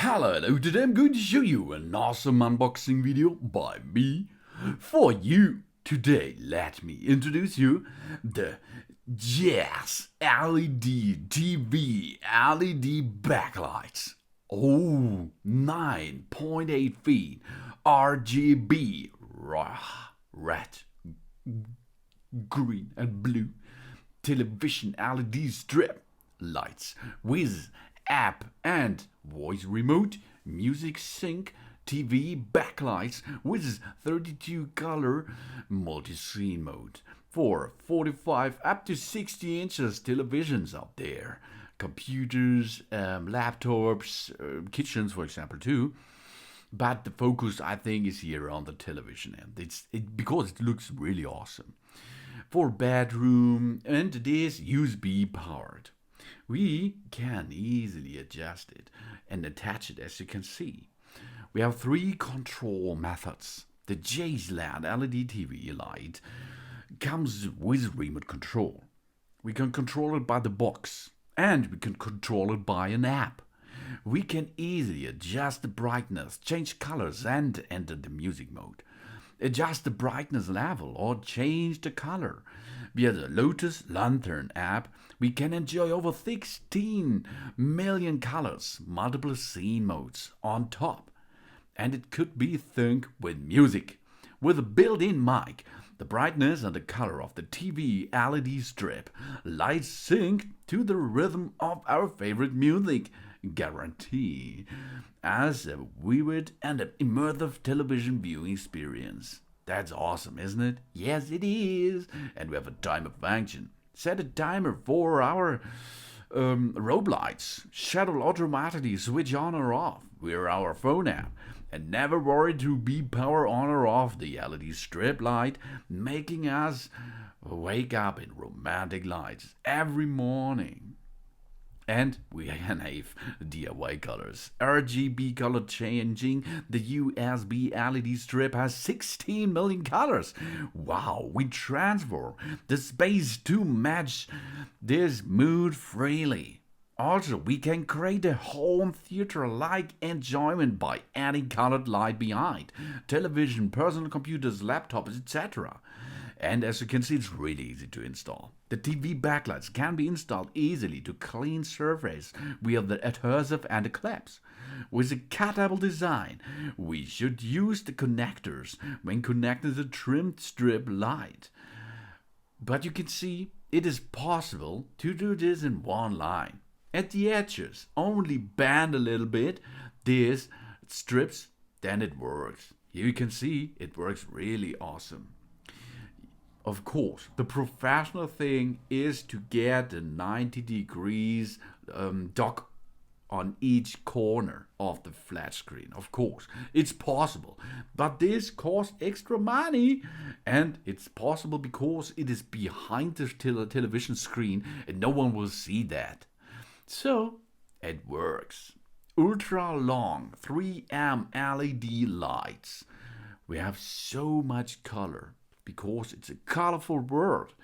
Hello, today I'm going to show you an awesome unboxing video by me for you. Today, let me introduce you the JESLED TV LED Backlights. Oh, 9.8 feet RGB, red, green and blue television LED strip lights with app and voice remote, music sync, TV backlights with 32 color multi-screen mode for 45 up to 60 inches televisions out there. Computers, laptops, kitchens for example too. But the focus I think is here on the television and because it looks really awesome. For bedroom, and it is USB powered. We can easily adjust it and attach it, as you can see. We have three control methods. The JESLED LED TV light comes with remote control. We can control it by the box and we can control it by an app. We can easily adjust the brightness, change colors and enter the music mode. Adjust the brightness level or change the color. Via the Lotus Lantern app, we can enjoy over 16 million colors, multiple scene modes on top. And it could be synced with music. With a built-in mic, the brightness and the color of the TV LED strip lights sync to the rhythm of our favorite music. Guarantee as a vivid and an immersive television viewing experience. That's awesome, isn't it? Yes, it is. And we have a timer function. Set a timer for our robe lights. Shuttle automatically switch on or off with our phone app. And never worry to be power on or off the LED strip light, making us wake up in romantic lights every morning. And we can have DIY colors. RGB color changing. The USB LED strip has 16 million colors. Wow, we transfer the space to match this mood freely. Also, we can create a home theater-like enjoyment by adding colored light behind television, personal computers, laptops, etc. And as you can see, it's really easy to install. The TV backlights can be installed easily to clean surface via the adhesive and the clips. With a cuttable design, we should use the connectors when connecting the trimmed strip light. But you can see it is possible to do this in one line. At the edges, only bend a little bit these strips, then it works. Here you can see it works really awesome. Of course, the professional thing is to get a 90 degrees dock on each corner of the flat screen. Of course, it's possible, but this costs extra money, and it's possible because it is behind the television screen and no one will see that. So, it works. Ultra long 3M LED lights. We have so much color. Because it's a colorful world.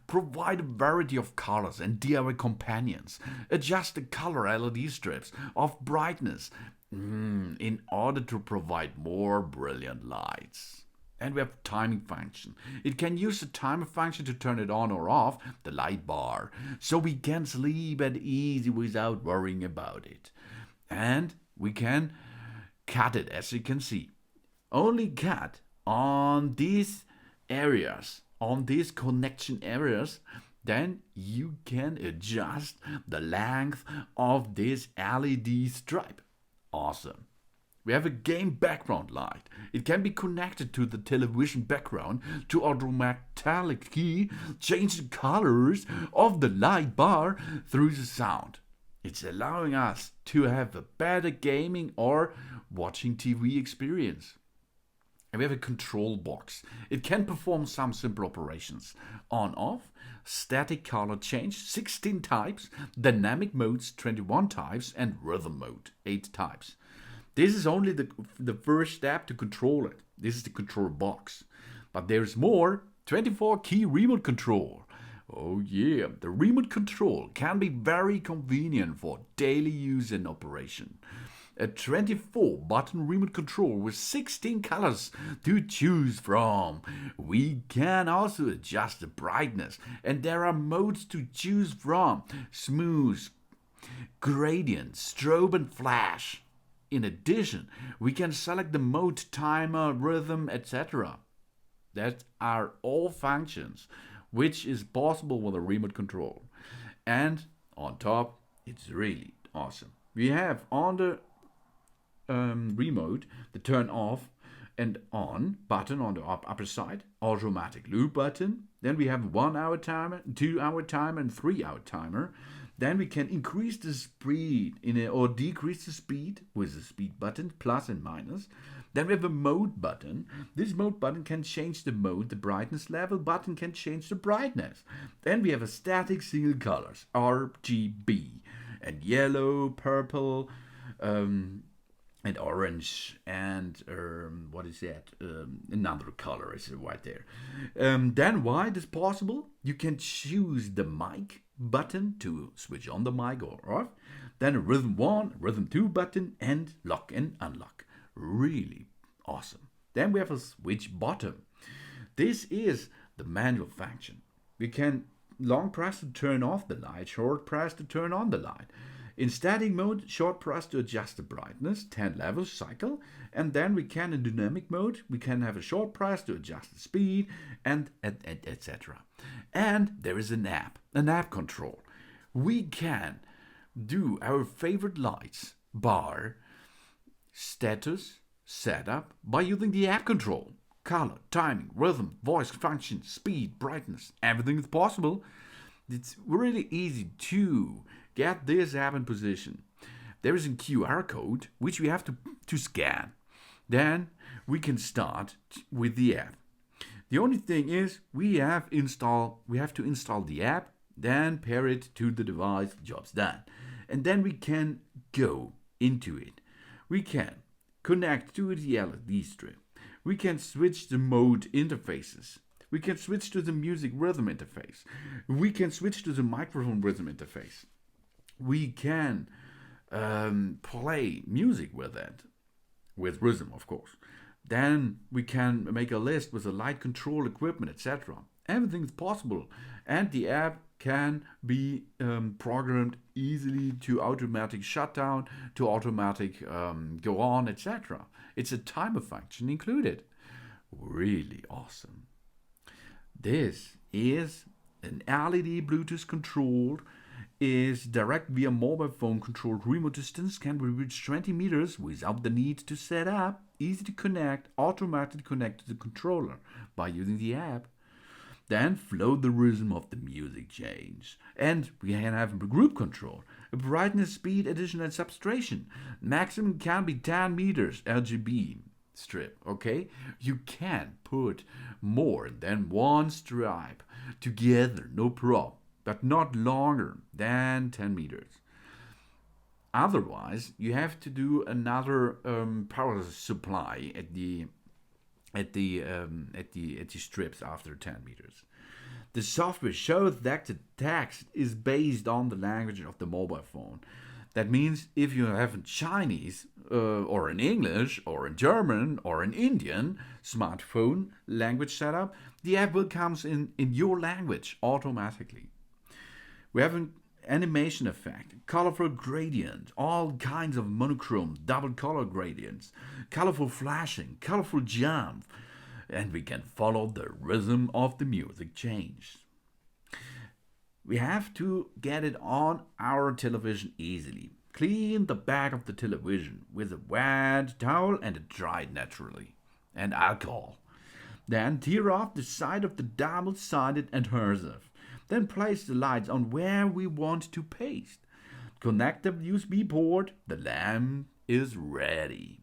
Provide a variety of colors and DIY companions. Adjust the color LED strips of brightness in order to provide more brilliant lights. And we have timing function. It can use the timer function to turn it on or off the light bar, so we can sleep at ease without worrying about it. And we can cut it, as you can see. Only cut on these areas, on these connection areas, then you can adjust the length of this LED stripe. Awesome. We have a game background light. It can be connected to the television background to automatically change the colors of the light bar through the sound. It's allowing us to have a better gaming or watching TV experience. And we have a control box. It can perform some simple operations. On, off, static color change, 16 types, dynamic modes, 21 types, and rhythm mode, 8 types. This is only the first step to control it. This is the control box. But there's more, 24 key remote control. Oh yeah, the remote control can be very convenient for daily use and operation. a 24-button remote control with 16 colors to choose from. We can also adjust the brightness, and there are modes to choose from: smooth, gradient, strobe, and flash. In addition, we can select the mode, timer, rhythm, etc. That are all functions which is possible with a remote control. And on top, it's really awesome. We have on the remote the turn off and on button on the upper side, automatic loop button. Then we have 1 hour timer, 2 hour timer, and 3 hour timer. Then we can increase the speed or decrease the speed with the speed button, plus and minus. Then we have a mode button. This mode button can change the mode. The brightness level button can change the brightness. Then we have a static single colors, RGB, and yellow, purple, and orange, and what is that? Another color is right there. Then white is possible. You can choose the mic button to switch on the mic or off. Then a rhythm 1, rhythm 2 button, and lock and unlock. Really awesome. Then we have a switch bottom. This is the manual function. We can long press to turn off the light, short press to turn on the light. In static mode, short press to adjust the brightness, 10 levels cycle, and then we can in dynamic mode, we can have a short press to adjust the speed, and etc. And there is an app control. We can do our favorite lights, bar, status, setup by using the app control. Color, timing, rhythm, voice function, speed, brightness, everything is possible. It's really easy to get this app in position. There is a QR code which we have to scan. Then we can start with the app. The only thing is we have to install the app, then pair it to the device, job's done. And then we can go into it. We can connect to the LED strip. We can switch the mode interfaces. We can switch to the music rhythm interface. We can switch to the microphone rhythm interface. We can play music with it, with rhythm, of course. Then we can make a list with the light control equipment, etc. Everything is possible, and the app can be programmed easily to automatic shutdown, to automatic go on, etc. It's a timer function included. Really awesome. This is an LED Bluetooth controlled, is direct via mobile phone controlled remote distance, can be reached 20 meters without the need to set up, easy to connect, automatically connect to the controller by using the app. Then flow the rhythm of the music change. And we can have a group control, a brightness, speed, addition, and subtraction. Maximum can be 10 meters RGB strip, okay? You can put more than one stripe together, no problem, but not longer than 10 meters. Otherwise, you have to do another power supply at the strips after 10 meters. The software shows that the text is based on the language of the mobile phone. That means if you have in Chinese or in English or in German or in Indian smartphone language setup, the app will come in your language automatically. We have an animation effect, colorful gradient, all kinds of monochrome, double color gradients, colorful flashing, colorful jump, and we can follow the rhythm of the music change. We have to get it on our television easily. Clean the back of the television with a wet towel and dry it naturally, and alcohol. Then tear off the side of the double-sided adhesive. Then place the lights on where we want to paste. Connect the USB port, the lamp is ready.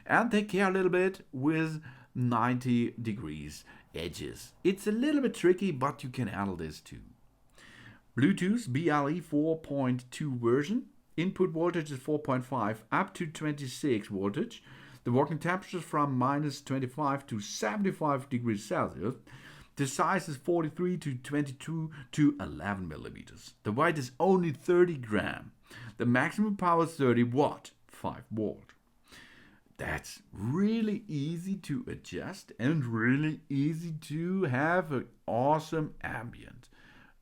And take care a little bit with 90 degrees edges. It's a little bit tricky, but you can handle this too. Bluetooth BLE 4.2 version. Input voltage is 4.5 up to 26 voltage. The working temperature is from minus 25 to 75 degrees Celsius. The size is 43 to 22 to 11 millimeters. The weight is only 30 grams. The maximum power is 30 watt. 5 volt. That's really easy to adjust and really easy to have an awesome ambient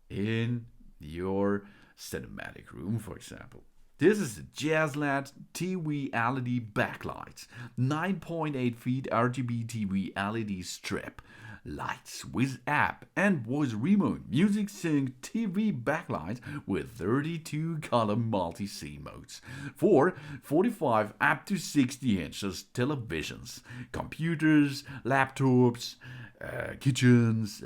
in your cinematic room, for example. This is the JESLED TV LED Backlights, 9.8 feet RGB TV LED strip lights with app and voice remote, music sync TV backlight with 32 color multi-scene modes for 45 up to 60 inches televisions, computers, laptops, kitchens,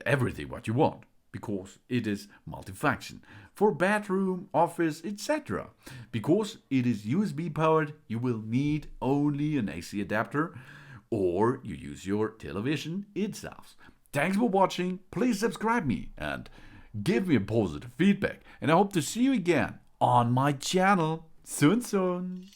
everything what you want, because it is multifunction for bedroom, office, etc. Because it is USB powered, you will need only an AC adapter, or you use your television itself. Thanks for watching. Please subscribe me and give me a positive feedback. And I hope to see you again on my channel soon.